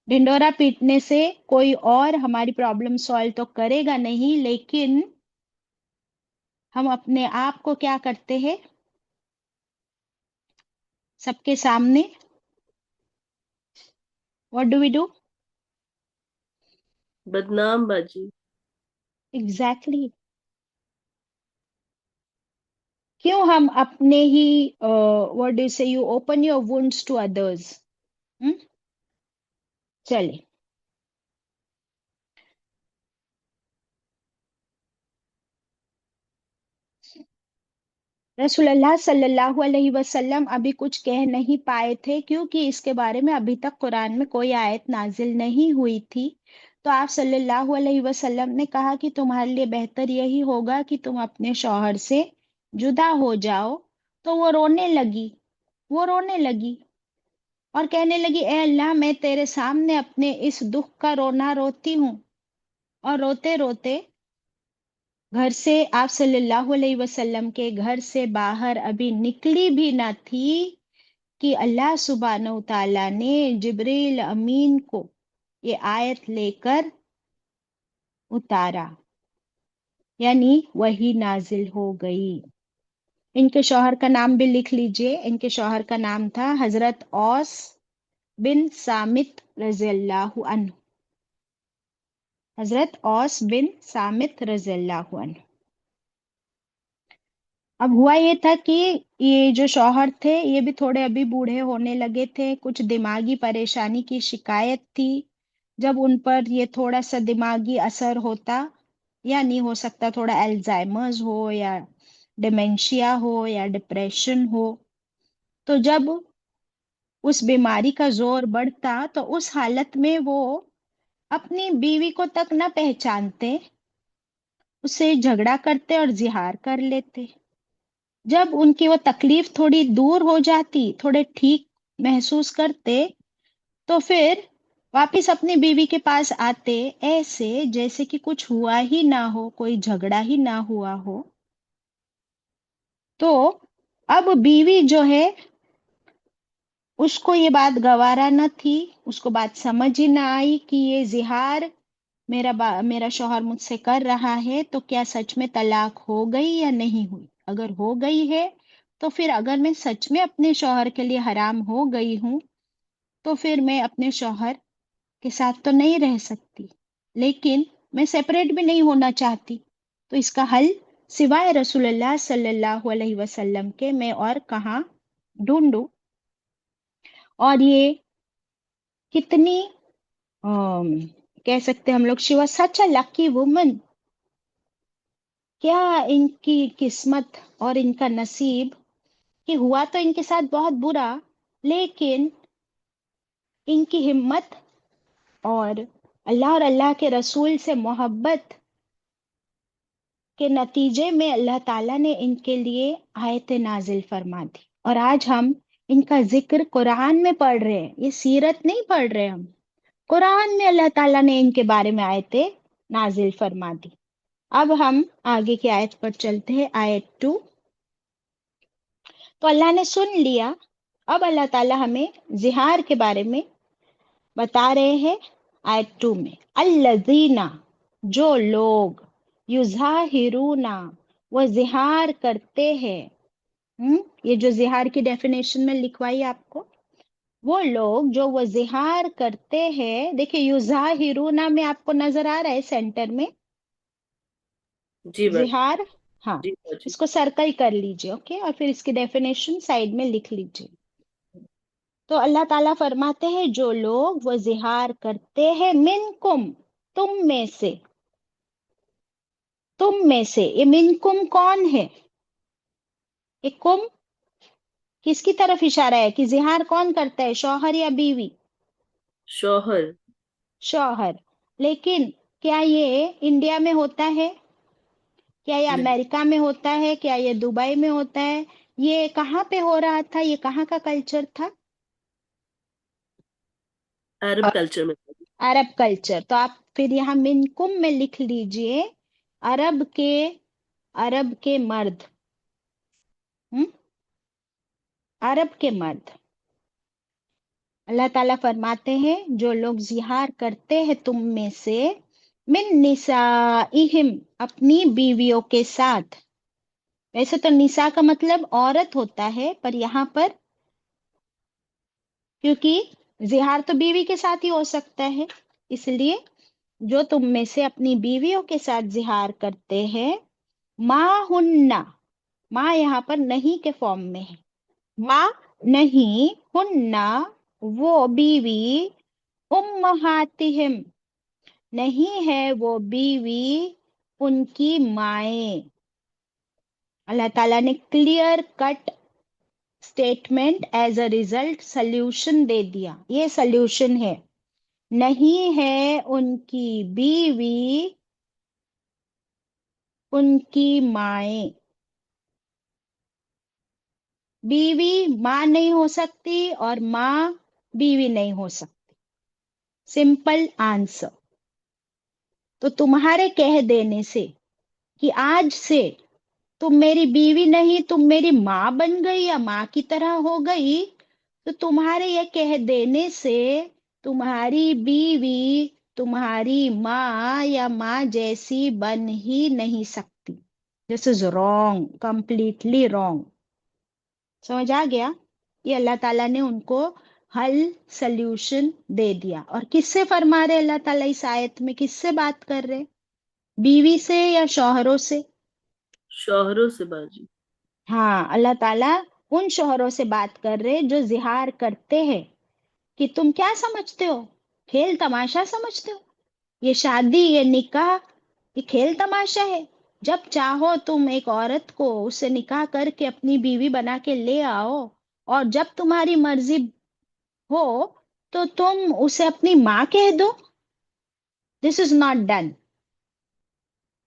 ڈھنڈورا پیٹنے سے کوئی اور ہماری پرابلم سالو تو کرے گا نہیں، لیکن ہم اپنے آپ کو کیا کرتے ہیں سب کے سامنے؟ What do we do? بدنام باجی۔ ایگزیکٹلی۔ کیوں ہم اپنے ہی واٹ ڈو سے you open your wounds to others? چلے، رسول اللہ صلی اللہ علیہ وسلم ابھی کچھ کہہ نہیں پائے تھے، کیونکہ اس کے بارے میں ابھی تک قرآن میں کوئی آیت نازل نہیں ہوئی تھی۔ تو آپ صلی اللہ علیہ وسلم نے کہا کہ تمہارے لیے بہتر یہی ہوگا کہ تم اپنے شوہر سے جدا ہو جاؤ۔ تو وہ رونے لگی اور کہنے لگی، اے اللہ، میں تیرے سامنے اپنے اس دکھ کا رونا روتی ہوں۔ اور روتے روتے گھر سے، آپ صلی اللہ علیہ وسلم کے گھر سے باہر ابھی نکلی بھی نہ تھی کہ اللہ سبحانہ وتعالیٰ نے جبریل امین کو یہ آیت لے کر اتارا، یعنی وہی نازل ہو گئی۔ ان کے شوہر کا نام بھی لکھ لیجئے، ان کے شوہر کا نام تھا حضرت اوس بن صامت رضی اللہ عنہ، حضرت اوس بن صامت رضی اللہ عنہ۔ اب ہوا یہ تھا کہ یہ جو شوہر تھے یہ بھی تھوڑے ابھی بوڑھے ہونے لگے تھے، کچھ دماغی پریشانی کی شکایت تھی۔ جب ان پر یہ تھوڑا سا دماغی اثر ہوتا، یعنی ہو سکتا تھوڑا الزائمرز ہو یا ڈیمنشیا ہو یا ڈپریشن ہو، تو جب اس بیماری کا زور بڑھتا تو اس حالت میں وہ اپنی بیوی کو تک نہ پہچانتے، اس سے جھگڑا کرتے اور زہار کر لیتے۔ جب ان کی وہ تکلیف تھوڑی دور ہو جاتی، تھوڑے ٹھیک محسوس کرتے، تو پھر واپس اپنی بیوی کے پاس آتے، ایسے جیسے کہ کچھ ہوا ہی نہ ہو، کوئی جھگڑا ہی نہ ہوا ہو۔ تو اب بیوی جو ہے اس کو یہ بات گوارا نہ تھی، اس کو بات سمجھ ہی نہ آئی کہ یہ زہار میرا شوہر مجھ سے کر رہا ہے، تو کیا سچ میں طلاق ہو گئی یا نہیں ہوئی؟ اگر ہو گئی ہے تو پھر اگر میں سچ میں اپنے شوہر کے لیے حرام ہو گئی ہوں تو پھر میں اپنے شوہر کے ساتھ تو نہیں رہ سکتی، لیکن میں سیپریٹ بھی نہیں ہونا چاہتی۔ تو اس کا حل سوائے رسول اللہ صلی اللہ علیہ وسلم کے میں اور کہاں ڈھونڈوں؟ اور یہ کتنی کہہ سکتے ہم لوگ، she was such a lucky women, کیا ان کی قسمت اور ان کا نصیب کہ ہوا تو ان کے ساتھ بہت برا، لیکن ان کی ہمت اور اللہ اور اللہ کے رسول سے محبت کے نتیجے میں اللہ تعالیٰ نے ان کے لیے آیت نازل فرما دی۔ اور آج ہم ان کا ذکر قرآن میں پڑھ رہے ہیں، یہ سیرت نہیں پڑھ رہے ہم، قرآن میں اللہ تعالیٰ نے ان کے بارے میں آیتیں نازل فرما دی۔ اب ہم آگے کی آیت پر چلتے ہیں، آیت 2۔ تو اللہ نے سن لیا. اب اللہ تعالیٰ ہمیں زہار کے بارے میں بتا رہے ہیں آیت 2 میں. الذین، جو لوگ، یظاہرون، وہ زہار کرتے ہیں. یہ جو زہار کی ڈیفینیشن میں لکھوائی آپ کو، وہ لوگ جو وہ زہار کرتے ہیں. دیکھیں یظاہرون میں آپ کو نظر آ رہا ہے سینٹر میں جی باجی. زہار. ہاں، جی باجی. اس کو سرکل کر لیجئے. اوکے، اور پھر اس کی ڈیفینیشن سائڈ میں لکھ لیجئے. تو اللہ تعالیٰ فرماتے ہیں جو لوگ وہ زہار کرتے ہیں منکم، تم میں سے. تم میں سے، یہ منکم کون ہے؟ یہ کم کس کی طرف اشارہ ہے کہ زہار کون کرتا ہے، شوہر یا بیوی؟ شوہر. شوہر. لیکن کیا یہ انڈیا میں ہوتا ہے؟ کیا یہ نہیں. امریکہ میں ہوتا ہے؟ کیا یہ دبئی میں ہوتا ہے؟ یہ کہاں پہ ہو رہا تھا؟ یہ کہاں کا کلچر تھا؟ عرب کلچر میں. عرب کلچر. تو آپ پھر یہاں منکم میں لکھ لیجئے عرب کے مرد. عرب کے مرد. اللہ تعالیٰ فرماتے ہیں جو لوگ زہار کرتے ہیں تم میں سے من نسائہم، اپنی بیویوں کے ساتھ. ویسے تو نساء کا مطلب عورت ہوتا ہے، پر یہاں پر کیونکہ زہار تو بیوی کے ساتھ ہی ہو سکتا ہے، اس لیے جو تم میں سے اپنی بیویوں کے ساتھ زہار کرتے ہیں، ما ہننا، ما یہاں پر نہیں کے فارم میں ہے. ما نہیں، ہننا وہ بیوی، امہاتہم نہیں ہے وہ بیوی ان کی مائیں. اللہ تعالیٰ نے clear cut statement as a result solution دے دیا. یہ سلیوشن ہے. نہیں ہے ان کی بیوی ان کی مائیں. بیوی ماں نہیں ہو سکتی اور ماں بیوی نہیں ہو سکتی. Simple answer. تو تمہارے کہہ دینے سے کہ آج سے تم میری بیوی نہیں، تم میری ماں بن گئی یا ماں کی طرح ہو گئی، تو تمہارے یہ کہہ دینے سے تمہاری بیوی تمہاری ماں یا ماں جیسی بن ہی نہیں سکتی. دس از رانگ، کمپلیٹلی رانگ. سمجھ آ گیا؟ یہ اللہ تعالیٰ نے ان کو حل سلیوشن دے دیا. اور کس سے فرما رہے اللہ تعالیٰ اس آیت میں؟ کس سے بات کر رہے؟ بیوی سے یا شوہروں سے؟ شوہروں سے باجی. ہاں، اللہ تعالیٰ ان شوہروں سے بات کر رہے جو زہار کرتے ہیں. کہ تم کیا سمجھتے ہو؟ کھیل تماشا سمجھتے ہو؟ یہ شادی، یہ نکاح، یہ کھیل تماشا ہے. جب چاہو تم ایک عورت کو اس سے نکاح کر کے اپنی بیوی بنا کے لے آؤ، اور جب تمہاری مرضی ہو تو تم اسے اپنی ماں کہہ دو. دس از ناٹ ڈن.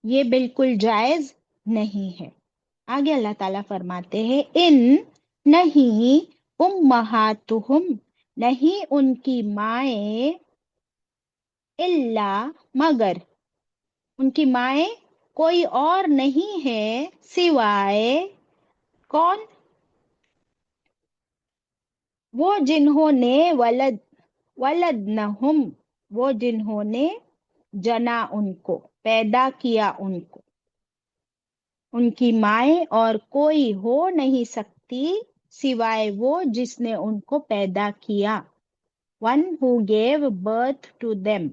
یہ بالکل جائز نہیں ہے. آگے اللہ تعالیٰ فرماتے ہیں ان نہیں امہاتہم نہیں ان کی مائیں، الا مگر، ان کی مائیں کوئی اور نہیں ہے سوائے کون؟ وہ جنہوں نے ولدنہم وہ جنہوں نے جنا ان کو، پیدا کیا ان کو. ان کی مائیں اور کوئی ہو نہیں سکتی سوائے وہ جس نے ان کو پیدا کیا. One who gave birth to them.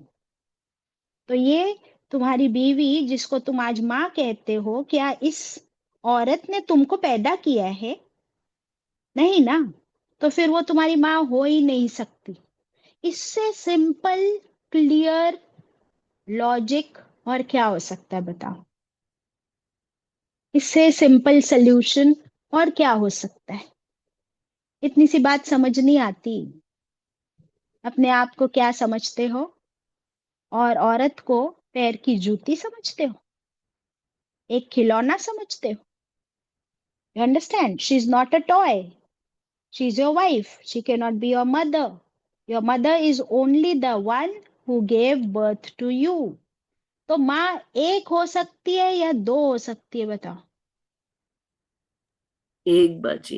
تو یہ تمہاری بیوی جس کو تم آج ماں کہتے ہو، کیا اس عورت نے تم کو پیدا کیا ہے؟ نہیں نا. تو پھر وہ تمہاری ماں ہو ہی نہیں سکتی. اس سے سمپل کلیئر لاجک اور کیا ہو سکتا ہے بتاؤ؟ اس سے سمپل سلیوشن اور کیا ہو سکتا ہے؟ اتنی سی بات سمجھ نہیں آتی. اپنے آپ کو کیا سمجھتے ہو؟ اور عورت کو پیر کی جوتی سمجھتے ہو؟ ایک کھلونا سمجھتے ہو؟ You understand? She is not a toy. She is your wife. She cannot be your mother. Your mother is only the one who gave birth to you. تو ماں ایک ہو سکتی ہے یا دو ہو سکتی ہے بتاؤ؟ ایک باجی.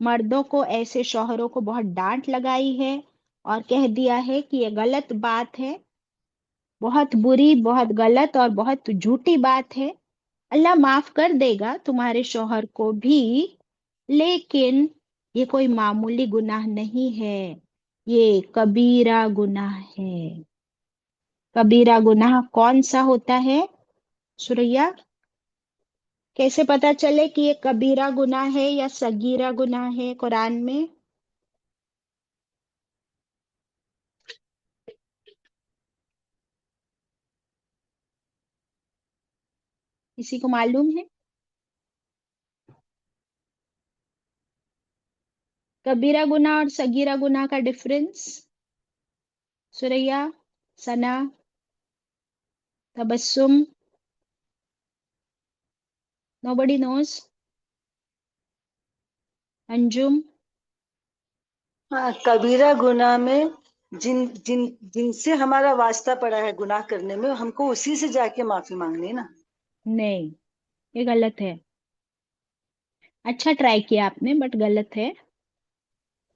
مردوں کو ایسے شوہروں کو بہت ڈانٹ لگائی ہے اور کہہ دیا ہے کہ یہ غلط بات ہے، بہت بری، بہت غلط اور بہت جھوٹی بات ہے۔ اللہ معاف کر دے گا تمہارے شوہر کو بھی، لیکن یہ کوئی معمولی گناہ نہیں ہے، یہ کبیرہ گناہ ہے۔ کبیرہ گناہ کون سا ہوتا ہے سوریا؟ کیسے پتا چلے کہ یہ کبیرہ گناہ ہے یا صغیرہ گناہ ہے قرآن میں؟ کسی کو معلوم ہے کبیرہ گناہ اور صغیرہ گناہ کا ڈفرنس؟ سوریا، ثنا، تبسم، nobody knows؟ انجم؟ ہاں، کبیرہ گناہ میں جن جن جن سے ہمارا واسطہ پڑا ہے گناہ کرنے میں، ہم کو اسی سے جا کے معافی مانگنی نا۔ نہیں، یہ غلط ہے۔ اچھا ٹرائی کیا آپ نے بٹ غلط ہے۔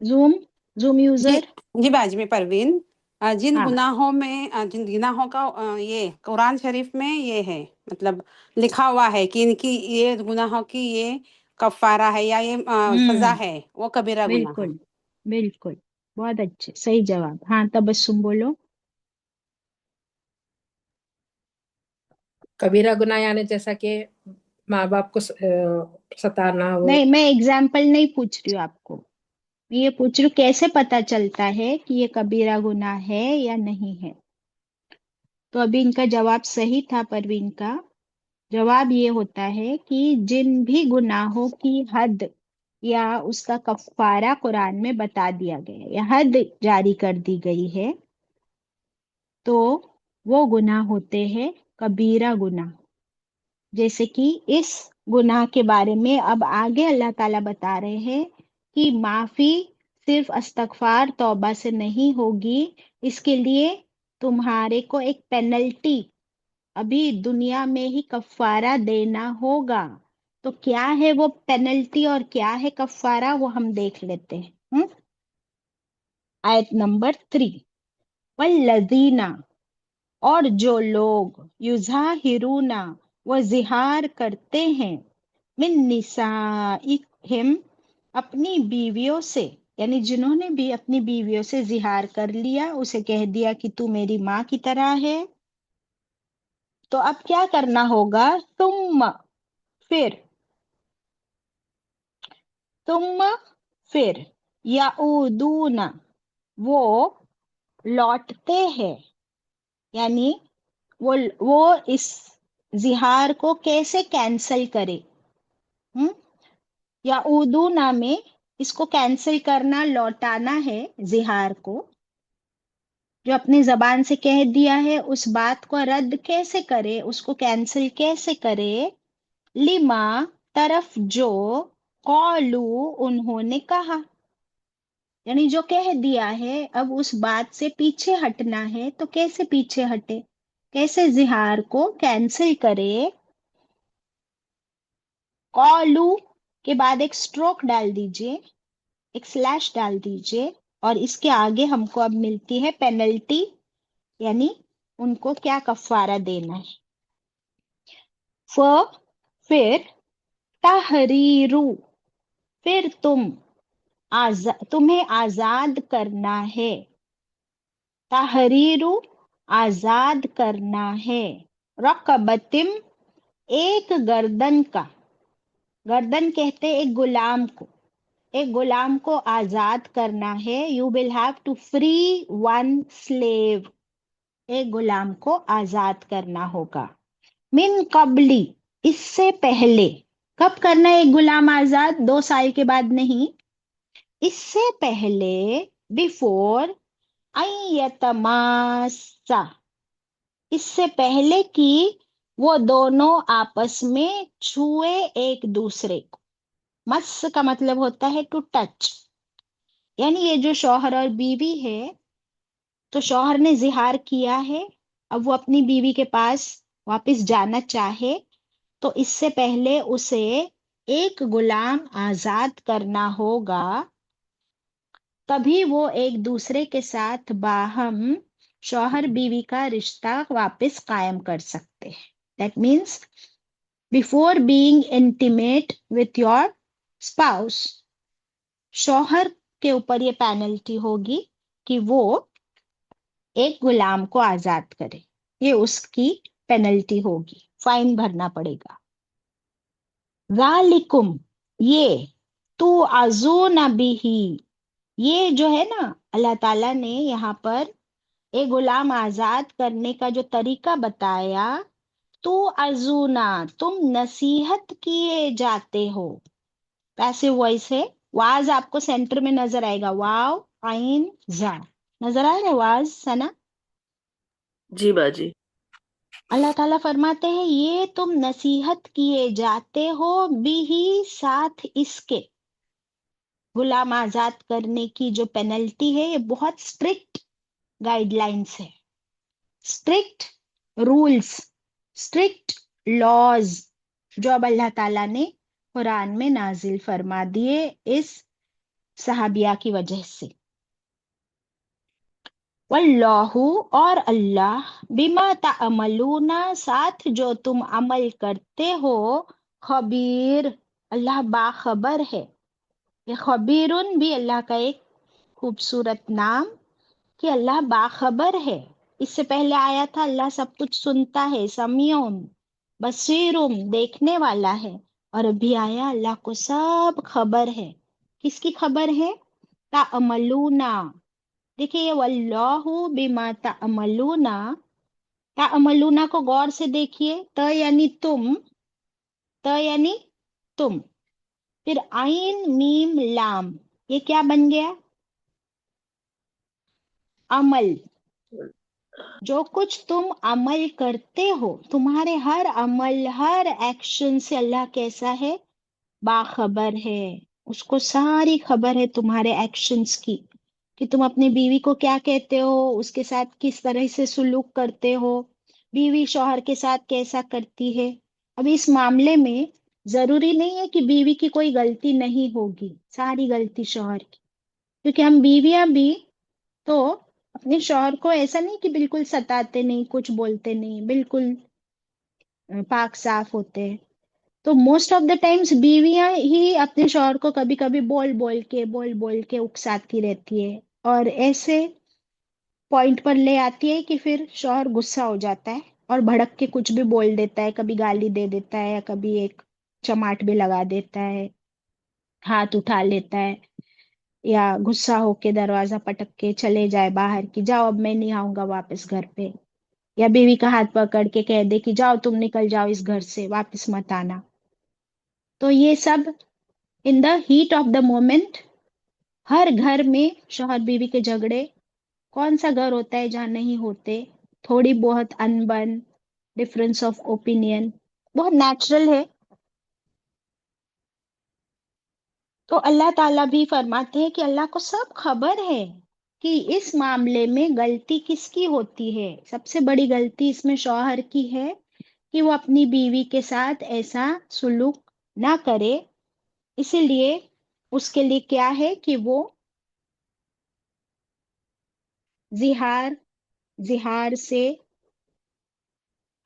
زوم جی یوزر؟ جی باجی میں پروین، جن ہاں، گناہوں میں جن گناہوں کا یہ قرآن شریف میں یہ ہے، مطلب لکھا ہوا ہے کہ ان کی یہ گناہوں کی یہ کفارہ ہے یا یہ سزا ہے، وہ کبیرہ گناہ ہے۔ بالکل بالکل، بہت اچھے، صحیح جواب۔ ہاں تبسم بولو۔ کبیرہ گناہ یعنی جیسا کہ ماں باپ کو ستانا ہو۔ نہیں، میں اگزامپل نہیں پوچھ رہی ہوں آپ کو، میں یہ پوچھ رہی ہوں کیسے پتا چلتا ہے کہ یہ کبیرہ گناہ ہے یا نہیں ہے؟ تو ابھی ان کا جواب صحیح تھا، پروین کا جواب یہ ہوتا ہے کہ جن بھی گناہوں کی حد یا اس کا کفارہ قرآن میں بتا دیا گیا ہے یا حد جاری کر دی گئی ہے تو وہ گناہ ہوتے ہیں کبیرہ گناہ۔ جیسے کہ اس گناہ کے بارے میں اب آگے اللہ تعالیٰ بتا رہے ہیں کہ معافی صرف استغفار توبہ سے نہیں ہوگی، اس کے لیے تمہارے کو ایک پینلٹی ابھی دنیا میں ہی کفارہ دینا ہوگا۔ تو کیا ہے وہ پینلٹی اور کیا ہے کفارہ، وہ ہم دیکھ لیتے ہیں۔ آیت نمبر 3، والذین، اور جو لوگ یظاہرون وہ زہار کرتے ہیں، من نسائہم اپنی بیویوں سے، یعنی جنہوں نے بھی اپنی بیویوں سے زہار کر لیا، اسے کہہ دیا کہ تو میری ماں کی طرح ہے، تو اب کیا کرنا ہوگا؟ پھر تم پھر یعودون وہ لوٹتے ہیں، یعنی وہ اس زہار کو کیسے کینسل کرے؟ یعودون میں اس کو کینسل کرنا، لوٹانا ہے زہار کو، جو اپنی زبان سے کہہ دیا ہے اس بات کو رد کیسے کرے، اس کو کینسل کیسے کرے؟ لما، طرف جو، قالو انہوں نے کہا، یعنی جو کہہ دیا ہے اب اس بات سے پیچھے ہٹنا ہے، تو کیسے پیچھے ہٹے، کیسے زہار کو کینسل کرے؟ قالو کے بعد ایک سٹروک ڈال دیجئے، ایک سلیش ڈال دیجئے، اور اس کے آگے ہم کو اب ملتی ہے پینلٹی، یعنی ان کو کیا کفارہ دینا ہے۔ پھر تحریرو، پھر تمہیں آزاد کرنا ہے، تحریرو آزاد کرنا ہے، رقبتم ایک گردن کا، گردن کہتے ایک غلام کو، ایک غلام کو آزاد کرنا ہے، you will have to free one slave, ایک غلام کو آزاد کرنا ہوگا، من قبلی اس سے پہلے، کب کرنا ہے ایک غلام آزاد؟ 2 سال کے بعد نہیں، اس سے پہلے، بیفور یتماسا، اس سے پہلے کہ وہ دونوں آپس میں چھوئے ایک دوسرے کو۔ مس کا مطلب ہوتا ہے ٹو ٹچ، یعنی یہ جو شوہر اور بیوی ہے، تو شوہر نے زہار کیا ہے، اب وہ اپنی بیوی کے پاس واپس جانا چاہے، تو اس سے پہلے اسے ایک غلام آزاد کرنا ہوگا تبھی وہ ایک دوسرے کے ساتھ باہم شوہر بیوی کا رشتہ واپس قائم کر سکتے ہیں. That means before being intimate with your spouse شوہر کے اوپر یہ پینلٹی ہوگی کہ وہ ایک غلام کو آزاد کرے. یہ اس کی پینلٹی ہوگی، فائن بھرنا پڑے گا. ذالکم یہ تو عزون بھی یہ جو ہے نا اللہ تعالیٰ نے یہاں پر ایک غلام آزاد کرنے کا جو طریقہ بتایا، تو عزونا تم نصیحت کیے جاتے ہو. پیسو وائس ہے. واز آپ کو سینٹر میں نظر آئے گا، واو عین زا نظر آ رہا ہے واز سنا. جی باجی. اللہ تعالیٰ فرماتے ہیں یہ تم نصیحت کیے جاتے ہو بھی ساتھ اس کے. غلام آزاد کرنے کی جو پینلٹی ہے یہ بہت اسٹرکٹ گائیڈ لائنس ہے، اسٹرکٹ رولس، اسٹرکٹ لاز جو اب اللہ تعالیٰ نے قرآن میں نازل فرما دیے اس صحابیہ کی وجہ سے. واللہ اور اللہ بما تعملون ساتھ جو تم عمل کرتے ہو خبیر اللہ باخبر ہے. یہ خبیرن بھی اللہ کا ایک خوبصورت نام کہ اللہ باخبر ہے. اس سے پہلے آیا تھا اللہ سب کچھ سنتا ہے، سمیعن بصیرم دیکھنے والا ہے. اور ابھی آیا اللہ کو سب خبر ہے. کس کی خبر ہے؟ تعملون. دیکھیے یہ واللہ بما تعملون، تعملون کو غور سے دیکھیے. یعنی تم، یعنی تم، پھر عین میم لام، یہ کیا بن گیا؟ عمل. جو کچھ تم عمل کرتے ہو، تمہارے ہر عمل ہر ایکشن سے اللہ کیسا ہے؟ باخبر ہے. اس کو ساری خبر ہے تمہارے ایکشنز کی، کہ تم اپنی بیوی کو کیا کہتے ہو، اس کے ساتھ کس طرح سے سلوک کرتے ہو، بیوی شوہر کے ساتھ کیسا کرتی ہے. اب اس معاملے میں ضروری نہیں ہے کہ بیوی کی کوئی غلطی نہیں ہوگی، ساری غلطی شوہر کی، کیونکہ ہم بیویاں بھی تو اپنے شوہر کو ایسا نہیں کہ بالکل ستاتے نہیں، کچھ بولتے نہیں، بالکل پاک صاف ہوتے ہیں. تو موسٹ آف دا ٹائمز بیویاں ہی اپنے شوہر کو کبھی کبھی بول بول کے اکساتی رہتی ہے، اور ایسے پوائنٹ پر لے آتی ہے کہ پھر شوہر غصہ ہو جاتا ہے اور بھڑک کے کچھ بھی بول دیتا ہے، کبھی گالی دے دیتا ہے یا کبھی ایک چماٹ بھی لگا دیتا ہے، ہاتھ اٹھا لیتا ہے، یا غصہ ہو کے دروازہ پٹک کے چلے جائے باہر کہ جاؤ اب میں نہیں آؤں گا واپس گھر پہ، یا بیوی کا ہاتھ پکڑ کے کہہ دے کہ جاؤ تم نکل جاؤ اس گھر سے، واپس مت آنا. تو یہ سب in the heat of the moment. ہر گھر میں شوہر بیوی کے جھگڑے، کون سا گھر ہوتا ہے جہاں نہیں ہوتے؟ تھوڑی بہت انبن، ڈفرینس آف اوپینین بہت نیچرل ہے. تو اللہ تعالیٰ بھی فرماتے ہیں کہ اللہ کو سب خبر ہے کہ اس معاملے میں غلطی کس کی ہوتی ہے. سب سے بڑی غلطی اس میں شوہر کی ہے کہ وہ اپنی بیوی کے ساتھ ایسا سلوک نہ کرے. اسی لیے اس کے لیے کیا ہے کہ وہ زہار سے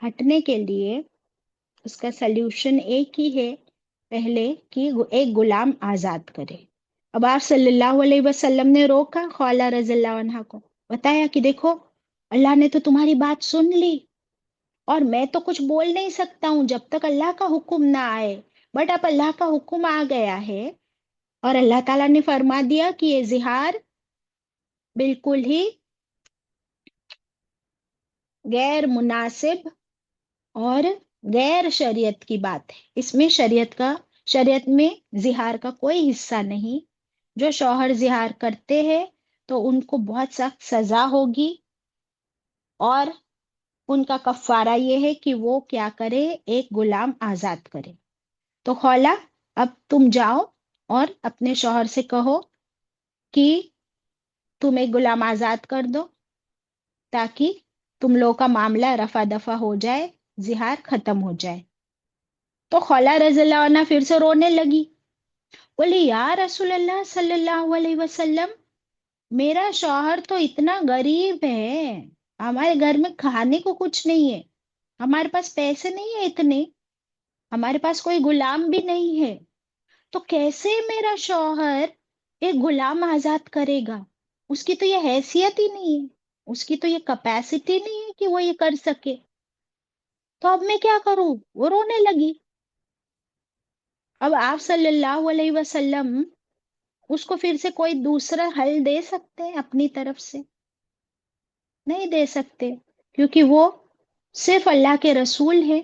ہٹنے کے لیے اس کا سلیوشن ایک ہی ہے، پہلے کہ ایک غلام آزاد کرے. اب آپ صلی اللہ علیہ وسلم نے روکا خولہ رضی اللہ عنہ کو، بتایا کہ دیکھو اللہ نے تو تمہاری بات سن لی اور میں تو کچھ بول نہیں سکتا ہوں جب تک اللہ کا حکم نہ آئے، بٹ اب اللہ کا حکم آ گیا ہے اور اللہ تعالیٰ نے فرما دیا کہ یہ زہار بالکل ہی غیر مناسب اور غیر شریعت کی بات ہے. اس میں شریعت میں زہار کا کوئی حصہ نہیں. جو شوہر زہار کرتے ہیں تو ان کو بہت سخت سزا ہوگی، اور ان کا کفارہ یہ ہے کہ وہ کیا کرے؟ ایک غلام آزاد کرے. تو خولہ اب تم جاؤ اور اپنے شوہر سے کہو کہ تم ایک غلام آزاد کر دو تاکہ تم لوگ کا معاملہ رفع دفع ہو جائے، زہار ختم ہو جائے. تو خولہ رضی اللہ عنہ پھر سے رونے لگی، بولی یا رسول اللہ صلی اللہ علیہ وسلم، میرا شوہر تو اتنا غریب ہے، ہمارے گھر میں کھانے کو کچھ نہیں ہے، ہمارے پاس پیسے نہیں ہے اتنے، ہمارے پاس کوئی غلام بھی نہیں ہے، تو کیسے میرا شوہر ایک غلام آزاد کرے گا؟ اس کی تو یہ حیثیت ہی نہیں ہے، اس کی تو یہ کیپیسٹی نہیں ہے کہ وہ یہ کر سکے، تو اب میں کیا کروں؟ وہ رونے لگی۔ اب آپ صلی اللہ علیہ وسلم اس کو پھر سے کوئی دوسرا حل دے سکتے ہیں اپنی طرف سے؟ نہیں دے سکتے، کیونکہ وہ صرف اللہ کے رسول ہے،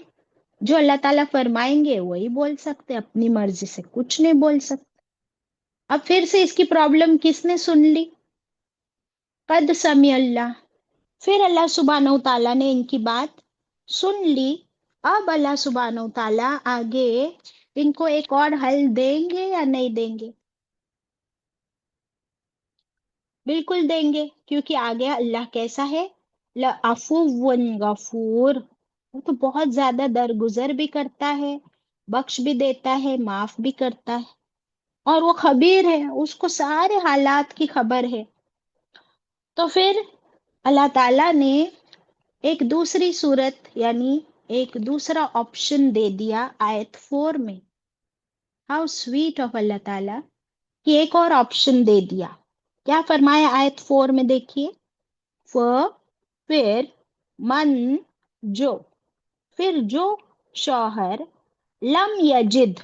جو اللہ تعالیٰ فرمائیں گے وہی بول سکتے، اپنی مرضی سے کچھ نہیں بول سکتے۔ اب پھر سے اس کی پرابلم کس نے سن لی؟ قد سمع اللہ، پھر اللہ سبحانہ تعالیٰ نے ان کی بات سن لی۔ اب اللہ سبحانہ تعالیٰ آگے ان کو ایک اور حل دیں گے یا نہیں دیں گے؟ بالکل دیں گے، کیونکہ آگے اللہ کیسا ہے؟ لعفو غفور، وہ تو بہت زیادہ درگزر بھی کرتا ہے، بخش بھی دیتا ہے، معاف بھی کرتا ہے، اور وہ خبیر ہے، اس کو سارے حالات کی خبر ہے۔ تو پھر اللہ تعالیٰ نے ایک دوسری صورت، یعنی ایک دوسرا آپشن دے دیا آیت 4 میں۔ ہاؤ سویٹ آف اللہ تعالیٰ کہ ایک اور آپشن دے دیا۔ کیا فرمایا آیت 4 میں؟ دیکھیے، پھر من، جو، پھر جو شوہر لم یجد،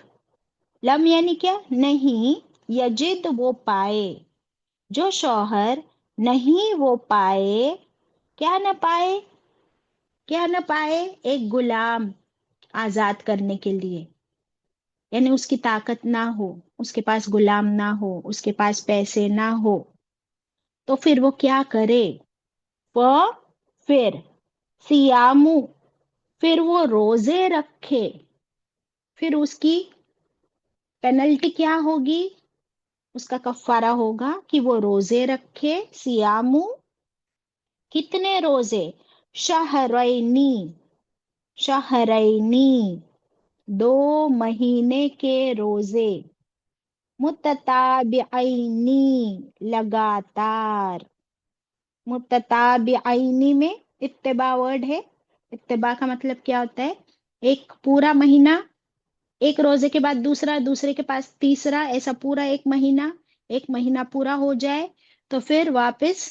لم یعنی کیا؟ نہیں، یجد وہ پائے، جو شوہر نہیں وہ پائے، کیا نہ پائے؟ کیا نہ پائے؟ ایک غلام آزاد کرنے کے لیے، یعنی اس کی طاقت نہ ہو، اس کے پاس غلام نہ ہو، اس کے پاس پیسے نہ ہو، تو پھر وہ کیا کرے؟ پھر سیامو، پھر وہ روزے رکھے۔ پھر اس کی پینلٹی کیا ہوگی؟ اس کا کفارہ ہوگا کہ وہ روزے رکھے۔ سیامو، کتنے روزے؟ شہرینی، شہرینی، 2 مہینے کے روزے، متتابعینی، لگاتار۔ متتابعینی میں اتباع ورڈ ہے، اتباع کا مطلب کیا ہوتا ہے؟ ایک پورا مہینہ، ایک روزے کے بعد دوسرا، دوسرے کے پاس تیسرا، ایسا پورا ایک مہینہ پورا ہو جائے تو پھر واپس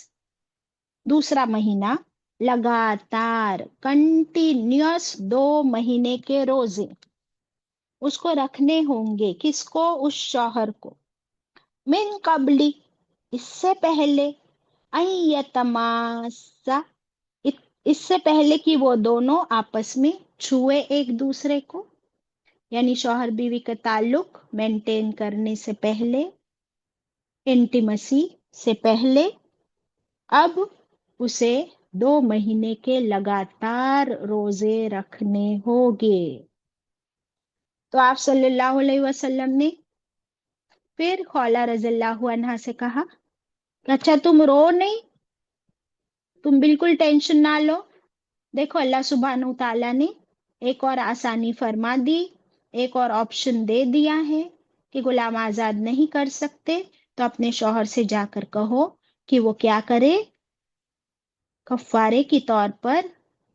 دوسرا مہینہ، لگاتار، کنٹینیوس 2 مہینے کے روزے اس کو رکھنے ہوں گے۔ کس کو؟ اس شوہر کو۔ من قبلی، اس سے پہلے، ان یتماسا، اس سے پہلے کہ وہ دونوں آپس میں چھوئے ایک دوسرے کو، یعنی شوہر بیوی کا تعلق مینٹین کرنے سے پہلے، انٹیمسی سے پہلے، اب اسے 2 مہینے کے لگاتار روزے رکھنے ہوگے۔ تو آپ صلی اللہ علیہ وسلم نے پھر خولہ رضی اللہ عنہا سے کہا کہ اچھا تم رو نہیں، تم بالکل ٹینشن نہ لو، دیکھو اللہ سبحانہ تعالیٰ نے ایک اور آسانی فرما دی، ایک اور آپشن دے دیا ہے کہ غلام آزاد نہیں کر سکتے، تو اپنے شوہر سے جا کر کہو کہ وہ کیا کرے؟ کفارے کی طور پر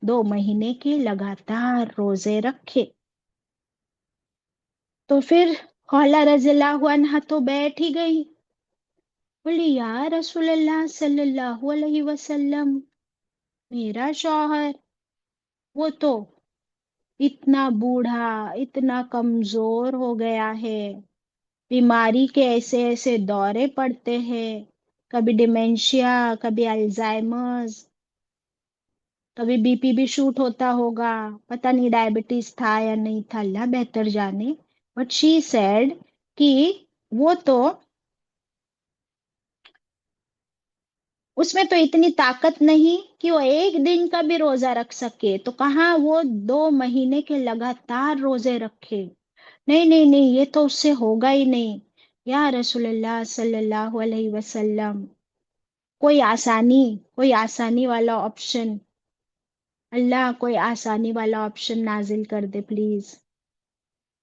2 مہینے کے لگاتار روزے رکھے۔ تو پھر خولہ رضی اللہ عنہ تو بیٹھ ہی گئی، بولی یا رسول اللہ صلی اللہ علیہ وسلم، میرا شوہر وہ تو اتنا بوڑھا، اتنا کمزور ہو گیا ہے، بیماری کے ایسے ایسے دورے پڑتے ہیں، کبھی ڈیمینشیا، کبھی الزائمرز، کبھی بی پی بھی شوٹ ہوتا ہوگا، پتہ نہیں ڈائبٹیز تھا یا نہیں تھا، اللہ بہتر جانے۔ بٹ شی سیڈ کہ وہ تو، اس میں تو اتنی طاقت نہیں کہ وہ ایک دن کا بھی روزہ رکھ سکے، تو کہاں وہ 2 مہینے کے لگاتار روزے رکھے؟ نہیں نہیں نہیں، یہ تو اس سے ہوگا ہی نہیں یا رسول اللہ صلی اللہ علیہ وسلم، کوئی آسانی والا آپشن، اللہ کوئی آسانی والا آپشن نازل کر دے پلیز۔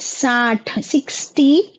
60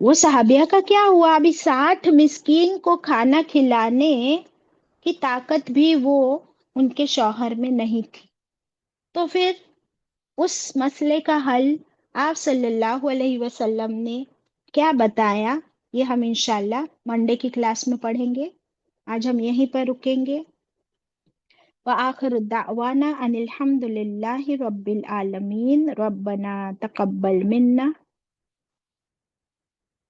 وہ صحابیہ کا کیا ہوا؟ ابھی 60 مسکین کو کھانا کھلانے کی طاقت بھی وہ ان کے شوہر میں نہیں تھی. تو پھر اس مسئلے کا حل آپ صلی اللہ علیہ وسلم نے کیا بتایا، یہ ہم انشاءاللہ منڈے کی کلاس میں پڑھیں گے. آج ہم یہیں پر رکیں گے. وآخر دعوانا ان الحمد للہ رب العالمین. ربنا تقبل منا